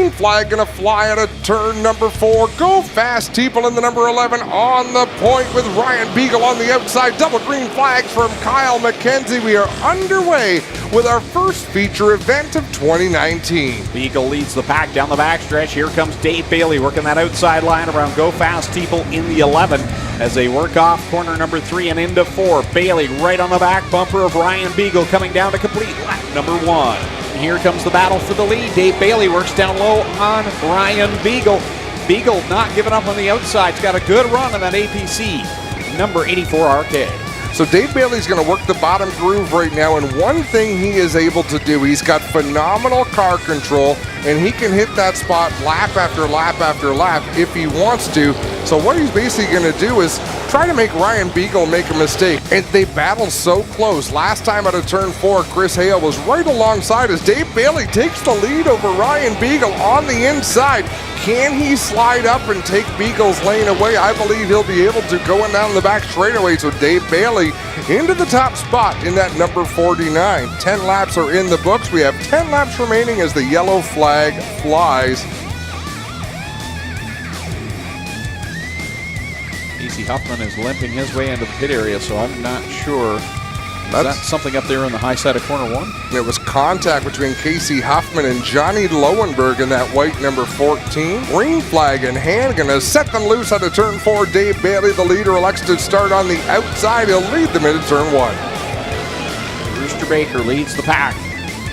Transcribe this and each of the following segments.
green flag gonna fly out of turn number 4. Go fast, Teeple in the number 11 on the point with Ryan Beagle on the outside. Double green flags from Kyle McKenzie. We are underway with our first feature event of 2019. Beagle leads the pack down the backstretch. Here comes Dave Bailey working that outside line around Go Fast Teeple in the 11 as they work off corner number 3 and into 4. Bailey right on the back bumper of Ryan Beagle coming down to complete lap number 1. And here comes the battle for the lead. Dave Bailey works down low on Ryan Beagle. Beagle not giving up on the outside. He's got a good run on that APC number 84 Arcade. So Dave Bailey's going to work the bottom groove right now, and one thing he is able to do, he's got phenomenal car control, and he can hit that spot lap after lap after lap if he wants to. So what he's basically going to do is try to make Ryan Beagle make a mistake. And they battle so close. Last time out of turn 4, Chris Hale was right alongside as Dave Bailey takes the lead over Ryan Beagle on the inside. Can he slide up and take Beagle's lane away? I believe he'll be able to, going down the back straightaway. So Dave Bailey into the top spot in that number 49. 10 laps are in the books. We have 10 laps remaining as the yellow flag flies. Casey Huffman is limping his way into the pit area, so I'm not sure. Is that something up there on the high side of corner 1? It was contact between Casey Huffman and Johnny Lowenberg in that white number 14. Green flag in hand, gonna set them loose out of turn 4. Dave Bailey, the leader, elects to start on the outside. He'll lead them into turn 1. Rooster Baker leads the pack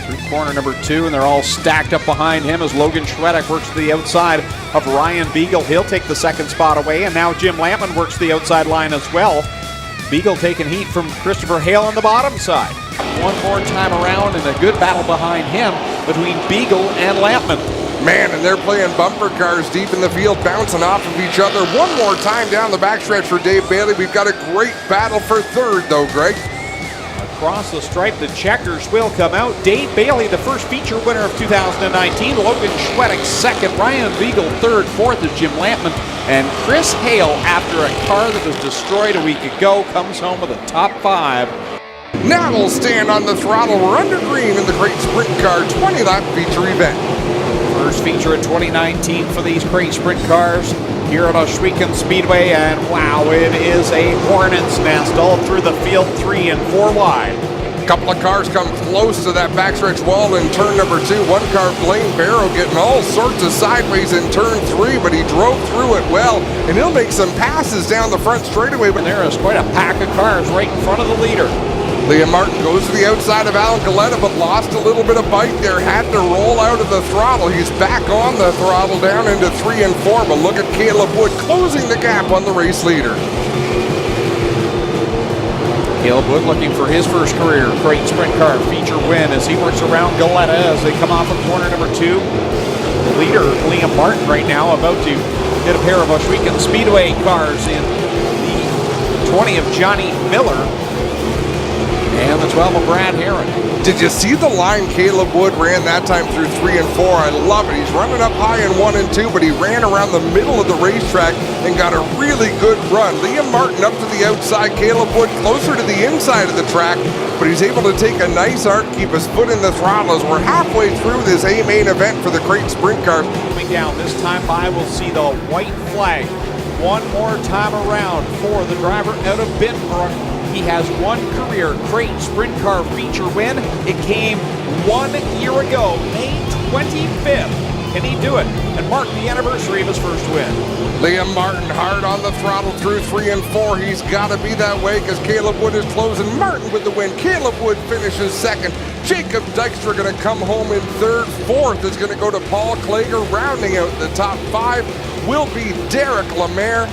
through corner number 2, and they're all stacked up behind him as Logan Schwedek works to the outside of Ryan Beagle. He'll take the second spot away, and now Jim Lampman works the outside line as well. Beagle taking heat from Christopher Hale on the bottom side. One more time around, and a good battle behind him between Beagle and Lampman. Man, and they're playing bumper cars deep in the field, bouncing off of each other. One more time down the backstretch for Dave Bailey. We've got a great battle for third, though, Greg. Across the stripe, the checkers will come out. Dave Bailey, the first feature winner of 2019. Logan Schwedek second. Ryan Beagle third. Fourth is Jim Lampman. And Chris Hale, after a car that was destroyed a week ago, comes home with a top 5. Now we'll stand on the throttle. We're under green in the Great Sprint Car 20-lap feature event. First feature of 2019 for these Great Sprint cars here at Ohsweken Speedway, and wow, it is a hornet's nest all through the field 3 and 4 wide. A couple of cars come close to that backstretch wall in turn number 2. One car, Blaine Barrow, getting all sorts of sideways in turn 3, but he drove through it well, and he'll make some passes down the front straightaway. But there is quite a pack of cars right in front of the leader. Liam Martin goes to the outside of Alan Galetta, but lost a little bit of bite there. Had to roll out of the throttle. He's back on the throttle down into 3 and 4, but look at Caleb Wood closing the gap on the race leader. Caleb Wood looking for his first career Great Sprint Car feature win as he works around Galetta as they come off of corner number 2. The leader, Liam Martin, right now about to hit a pair of Ohsweken Speedway cars in the 20 of Johnny Miller and the 12 of Brad Herron. Did you see the line Caleb Wood ran that time through 3 and 4? I love it. He's running up high in 1 and 2, but he ran around the middle of the racetrack and got a really good run. Liam Martin up to the outside, Caleb Wood closer to the inside of the track, but he's able to take a nice arc, keep his foot in the throttle as we're halfway through this A-main event for the Great Sprint Car. Coming down this time by, we'll see the white flag one more time around for the driver out of Binbrook. He has one career Great Sprint Car feature win. It came 1 year ago, May 25th. Can he do it and mark the anniversary of his first win? Liam Martin hard on the throttle through 3 and 4. He's got to be that way because Caleb Wood is closing. Martin with the win. Caleb Wood finishes second. Jacob Dykstra going to come home in third. Fourth is going to go to Paul Klager. Rounding out the top 5 will be Derek Lemaire.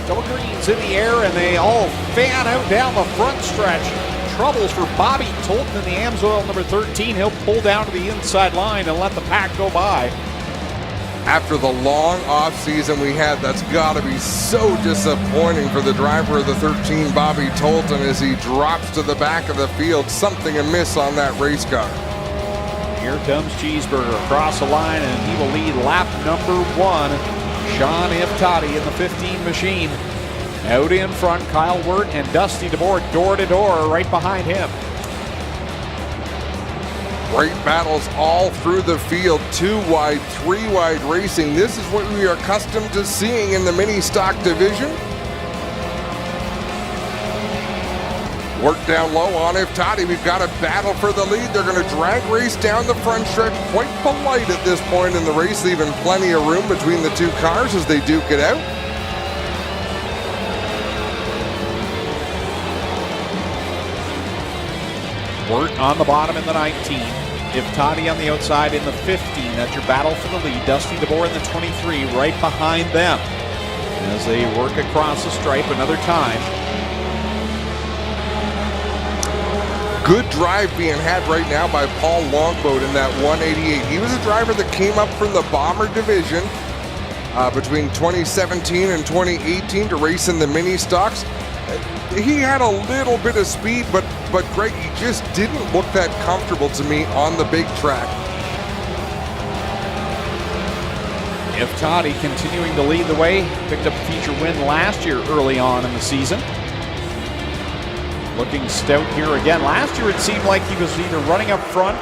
Double greens in the air, and they all fan out down the front stretch. Troubles for Bobby Tolton in the Amsoil number 13. He'll pull down to the inside line and let the pack go by. After the long off season we had, that's got to be so disappointing for the driver of the 13, Bobby Tolton, as he drops to the back of the field. Something amiss on that race car. Here comes Cheeseburger across the line, and he will lead lap number 1. Sean Iftati in the 15 machine. Out in front, Kyle Wirt and Dusty DeBoer door to door right behind him. Great battles all through the field. 2 wide, 3 wide racing. This is what we are accustomed to seeing in the mini stock division. Work down low on Iftati. We've got a battle for the lead. They're going to drag race down the front stretch. Quite polite at this point in the race, leaving plenty of room between the 2 cars as they duke it out. Wirt on the bottom in the 19. Iftati on the outside in the 15. That's your battle for the lead. Dusty DeBoer in the 23 right behind them as they work across the stripe another time. Good drive being had right now by Paul Longboat in that 188. He was a driver that came up from the Bomber division between 2017 and 2018 to race in the mini stocks. He had a little bit of speed, but Greg, he just didn't look that comfortable to me on the big track. Iftati continuing to lead the way. Picked up a feature win last year early on in the season. Looking stout here again. Last year it seemed like he was either running up front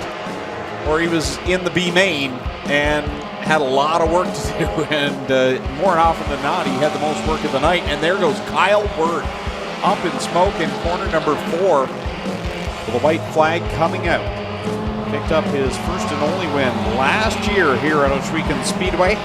or he was in the B main and had a lot of work to do. And more often than not, he had the most work of the night. And there goes Kyle Wirt up in smoke in corner number 4 with a white flag coming out. Picked up his first and only win last year here at Ohsweken Speedway.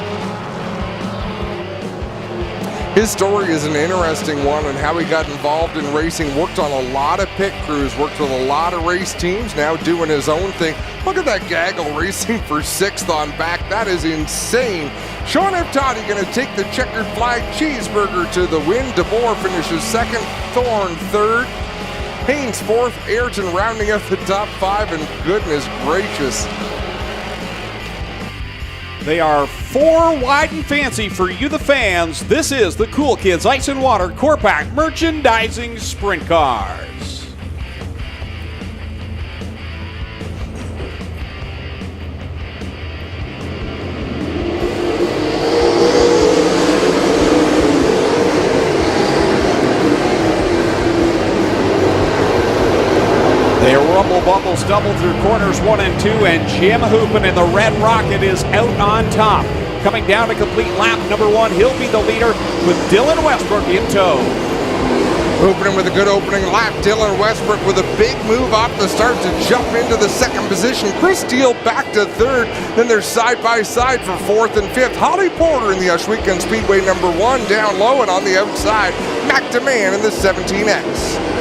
His story is an interesting one and how he got involved in racing. Worked on a lot of pit crews, worked with a lot of race teams, now doing his own thing. Look at that gaggle racing for 6th on back. That is insane. Sean Iftati going to take the checkered flag cheeseburger to the win. DeBoer finishes 2nd, Thorne 3rd, Haynes 4th, Ayrton rounding up the top 5, and goodness gracious. They are 4 wide and fancy for you, the fans. This is the Cool Kids Ice and Water Corpac Merchandising Sprint Cars. They rumble, bumble, stumble through corners 1 and 2, and Jim Hoopin in the Red Rocket is out on top. Coming down to complete lap number 1, he'll be the leader with Dylan Westbrook in tow. Hoopin with a good opening lap. Dylan Westbrook with a big move off the start to jump into the 2nd position. Chris Steele back to 3rd. Then they're side by side for 4th and 5th. Holly Porter in the Ohsweken Speedway number 1 down low, and on the outside, Mac DeMann in the 17X.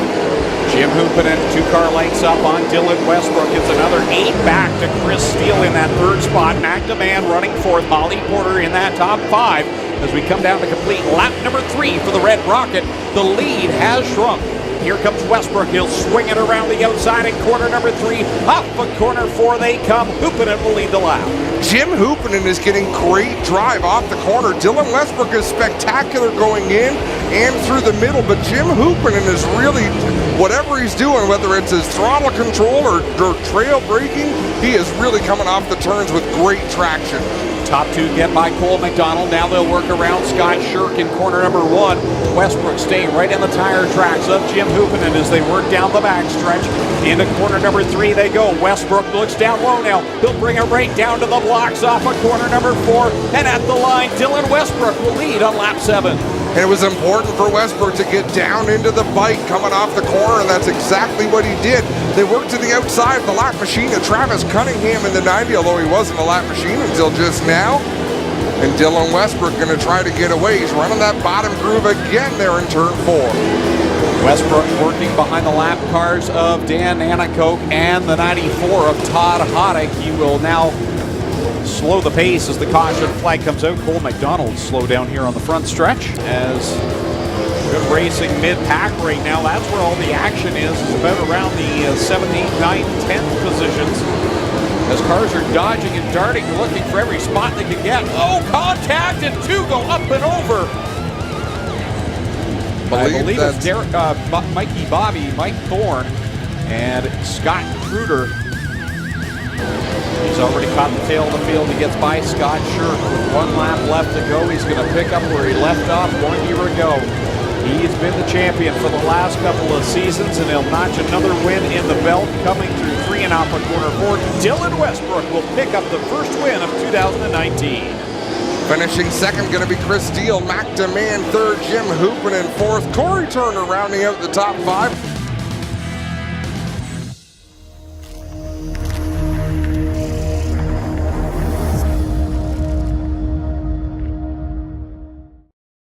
Jim Hoopinen 2-car lengths up on Dylan Westbrook. It's another 8 back to Chris Steele in that 3rd spot. Mac DeMann running 4th. Holly Porter in that top 5 as we come down to complete lap number 3 for the Red Rocket. The lead has shrunk. Here comes Westbrook. He'll swing it around the outside in corner number 3. Up of corner 4 they come. Hoopinen will lead the lap. Jim Hoopinen is getting great drive off the corner. Dylan Westbrook is spectacular going in and through the middle, but Jim Hoopinen is really, whatever he's doing, whether it's his throttle control or trail braking, he is really coming off the turns with great traction. Top 2 get by Cole McDonald. Now they'll work around Scott Shirk in corner number 1. Westbrook staying right in the tire tracks of Jim Hoopinen as they work down the backstretch. Into corner number 3 they go. Westbrook looks down low now. He'll bring it right down to the blocks off of corner number 4. And at the line, Dylan Westbrook will lead on lap 7. And it was important for Westbrook to get down into the bite coming off the corner, and that's exactly what he did. They worked to the outside of the lap machine of Travis Cunningham in the 90, although he wasn't a lap machine until just now. And Dylan Westbrook going to try to get away. He's running that bottom groove again there in turn 4. Westbrook working behind the lap cars of Dan Anakoke and the 94 of Todd Hoddick. He will now slow the pace as the caution flag comes out. Cole McDonald slow down here on the front stretch as good racing mid-pack right now. That's where all the action is about around the 7th, 8th, 9th, 10th positions. As cars are dodging and darting, looking for every spot they can get. Oh, contact, and 2 go up and over. I believe it's Mikey Bobby, Mike Thorne, and Scott Kruder. He's already caught the tail of the field. He gets by Scott Shirk with 1 lap left to go. He's going to pick up where he left off 1 year ago. He's been the champion for the last couple of seasons, and he'll notch another win in the belt coming through 3 and off of corner 4. Dylan Westbrook will pick up the first win of 2019. Finishing second going to be Chris Steele. Mac DeMann third. Jim Hoopin in fourth. Corey Turner rounding out the top 5.